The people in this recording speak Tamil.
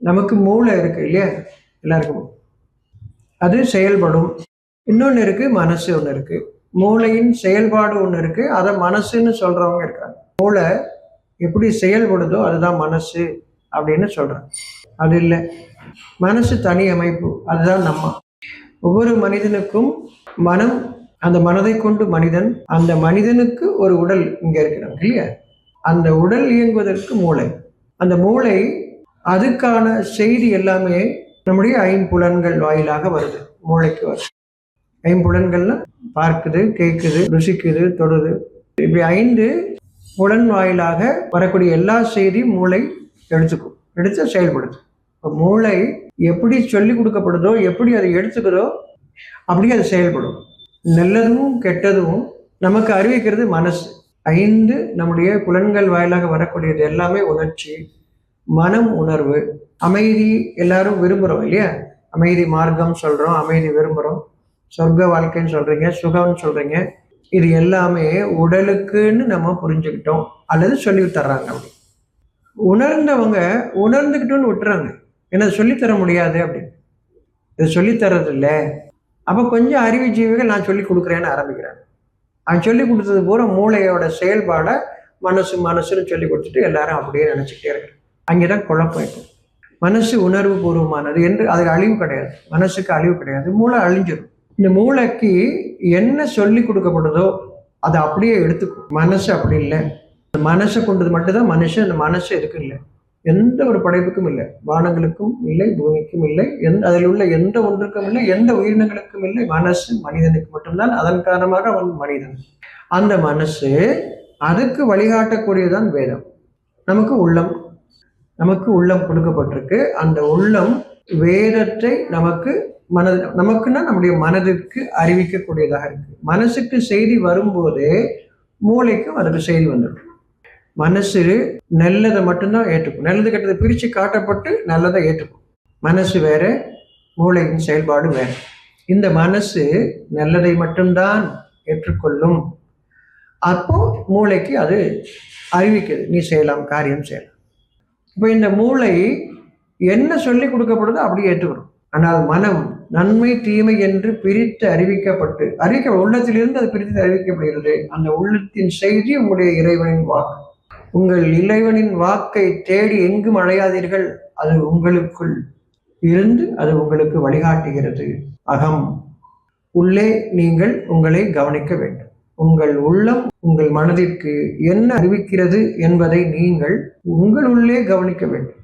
நமக்கு மூளை இருக்கு இல்லையா, எல்லாருக்கும் அது செயல்படும். இன்னொன்று இருக்கு, மனசு ஒன்று இருக்கு. மூளையின் செயல்பாடு ஒன்று இருக்கு, அதை மனசுன்னு சொல்றவங்க இருக்காங்க. மூளை எப்படி செயல்படுதோ அதுதான் மனசு அப்படின்னு சொல்றாங்க. அது இல்லை, மனசு தனி அமைப்பு, அதுதான் நம்ம. ஒவ்வொரு மனிதனுக்கும் மனம், அந்த மனதை கொண்டு மனிதன், அந்த மனிதனுக்கு ஒரு உடல் இங்க இருக்கிறாங்க இல்லையா, அந்த உடல் இயங்குவதற்கு மூளை. அந்த மூளை அதுக்கான செய்தி எல்லாமே நம்முடைய ஐம்புலன்கள் வாயிலாக வருது, மூளைக்கு வருது. ஐம்புலன்கள்லாம் பார்க்குது, கேட்குது, ருசிக்குது, தொடுது. இப்படி 5 புலன் வாயிலாக வரக்கூடிய எல்லா செய்தியும் மூளை எடுத்துக்கும், எடுத்து செயல்படுது. இப்போ மூளை எப்படி சொல்லி கொடுக்கப்படுதோ, எப்படி அதை எடுத்துக்கிறதோ அப்படி அது செயல்படும். நல்லதும் கெட்டதும் நமக்கு அறிவிக்கிறது மனசு. 5 நம்முடைய புலன்கள் வாயிலாக வரக்கூடியது எல்லாமே உணர்ச்சி, மனம், உணர்வு. அமைதி எல்லாரும் விரும்புகிறோம் இல்லையா, அமைதி மார்க்கம் சொல்கிறோம், அமைதி விரும்புகிறோம். சொர்க்க வாழ்க்கைன்னு சொல்கிறீங்க, சுகம்னு சொல்கிறீங்க. இது எல்லாமே உடலுக்குன்னு நம்ம புரிஞ்சுக்கிட்டோம் அல்லது சொல்லி தர்றாங்க. அப்படி உணர்ந்தவங்க உணர்ந்துக்கிட்டோன்னு விட்டுறாங்க, ஏன்னா சொல்லித்தர முடியாது அப்படின்னு. இது சொல்லித்தரது இல்லை. அப்போ கொஞ்சம் அறிவு ஜீவிகள் நான் சொல்லி கொடுக்குறேன்னு ஆரம்பிக்கிறாங்க. அவன் சொல்லி கொடுத்தது பூரா மூளையோட செயல்பாடை மனசுன்னு சொல்லி கொடுத்துட்டு எல்லாரும் அப்படியே நினச்சிக்கிட்டே இருக்கிறாங்க. அங்கே தான் குழப்பம் இருக்கும். மனசு உணர்வு பூர்வமானது என்று அதுக்கு அழிவு கிடையாது, மனசுக்கு அழிவு கிடையாது, மூளை அழிஞ்சிடும். இந்த மூளைக்கு என்ன சொல்லி கொடுக்கப்படுதோ அதை அப்படியே எடுத்துக்கும். மனசு அப்படி இல்லை. மனசை கொண்டது மட்டும்தான் மனுஷன். அந்த மனசு எதுக்கும் இல்லை, எந்த ஒரு படைப்புக்கும் இல்லை, வானங்களுக்கும் இல்லை, பூமிக்கும் இல்லை, அதில் உள்ள எந்த ஒன்றுக்கும் இல்லை, எந்த உயிரினங்களுக்கும் இல்லை. மனசு மனிதனுக்கு மட்டும்தான். அதன் காரணமாக அவன் மனிதன். அந்த மனசு அதுக்கு வழிகாட்டக்கூடியதான் வேதம். நமக்கு உள்ளம் கொடுக்கப்பட்டிருக்கு. அந்த உள்ளம் வேதத்தை நமக்குன்னா நம்முடைய மனதிற்கு அறிவிக்கக்கூடியதாக இருக்கு. மனசுக்கு செய்தி வரும்போதே மூளைக்கும் அதுக்கு செய்தி வந்துடும். மனசு நல்லதை மட்டும்தான் ஏற்றுக்கும், நல்லது கெட்டதை பிரித்து காட்டப்பட்டு நல்லதை ஏற்றுக்கும். மனசு வேற, மூளையின் செயல்பாடு வேற. இந்த மனசு நல்லதை மட்டும்தான் ஏற்றுக்கொள்ளும். அப்போ மூளைக்கு அது அறிவிக்குது, நீ செய்யலாம், காரியம் செய்யலாம். இப்போ இந்த மூளை என்ன சொல்லி கொடுக்கப்படுதோ அப்படியே ஏற்றுக்கணும். ஆனால் மனம் நன்மை தீமை என்று பிரித்து உள்ளத்திலிருந்து அது பிரித்து அறிவிக்கப்படுகிறது. அந்த உள்ளத்தின் செய்தி உங்களுடைய இறைவனின் வாக்கு. உங்கள் இறைவனின் வாக்கை தேடி எங்கும் அலையாதீர்கள், அது உங்களுக்குள் இருந்து அது உங்களுக்கு வழிகாட்டுகிறது. அகம், உள்ளே நீங்கள் உங்களை கவனிக்க வேண்டும். உங்கள் உள்ளம் உங்கள் மனதிற்கு என்ன அறிவிக்கிறது என்பதை நீங்கள் உங்கள் உள்ளே கவனிக்க வேண்டும்.